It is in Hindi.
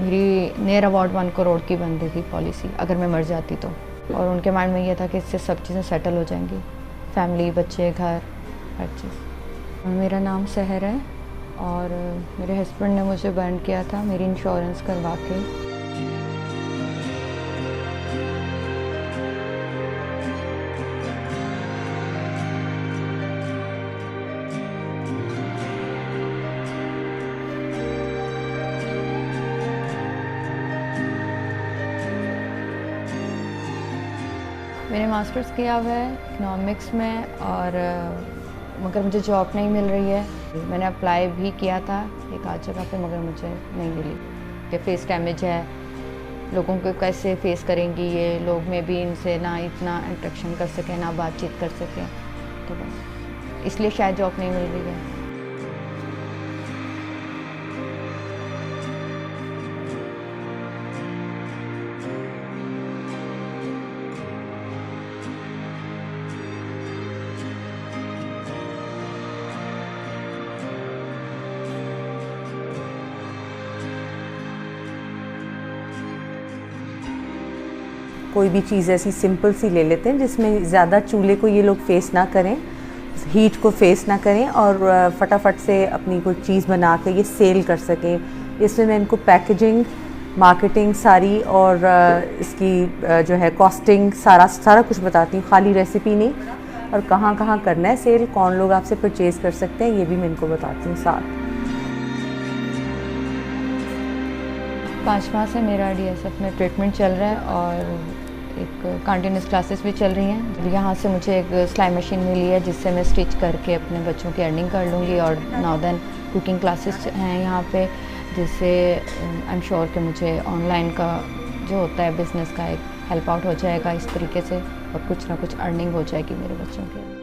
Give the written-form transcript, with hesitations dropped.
मेरी नियर अबाउट 1 करोड़ की बन रही थी पॉलिसी, अगर मैं मर जाती तो। और उनके माइंड में ये था कि इससे सब चीज़ें सेटल हो जाएंगी, फैमिली, बच्चे, घर, हर चीज़। मेरा नाम सहर है और मेरे हस्बैंड ने मुझे बर्न किया था मेरी इंश्योरेंस करवा के। मैंने मास्टर्स किया हुआ है इकोनॉमिक्स में और मगर मुझे जॉब नहीं मिल रही है। मैंने अप्लाई भी किया था एक आध जगह पे मगर मुझे नहीं मिली। ये फेस डैमेज है, लोगों को कैसे फेस करेंगी ये लोग, में भी इनसे ना इतना इंटरेक्शन कर सकें ना बातचीत कर सकें, तो बस इसलिए शायद जॉब नहीं मिल रही है। कोई भी चीज़ ऐसी सिंपल सी ले लेते हैं जिसमें ज़्यादा चूल्हे को ये लोग फेस ना करें, हीट को फेस ना करें और फटाफट से अपनी कोई चीज़ बना के ये सेल कर सकें। इसमें मैं इनको पैकेजिंग, मार्केटिंग सारी और इसकी जो है कॉस्टिंग सारा कुछ बताती हूँ, खाली रेसिपी नहीं। और कहाँ कहाँ करना है सेल, कौन लोग आपसे परचेज़ कर सकते हैं, ये भी मैं इनको बताती हूँ साथ। 5 माह से मेरा DSF में ट्रीटमेंट चल रहा है और एक कंटिन्यूस क्लासेस भी चल रही हैं। यहाँ से मुझे एक सिलाई मशीन मिली है जिससे मैं स्टिच करके अपने बच्चों की अर्निंग कर लूँगी। और नाउ देन कुकिंग क्लासेस हैं यहाँ पे, जिससे आई एम श्योर कि मुझे ऑनलाइन का जो होता है बिज़नेस का एक हेल्प आउट हो जाएगा इस तरीके से, और कुछ ना कुछ अर्निंग हो जाएगी मेरे बच्चों के।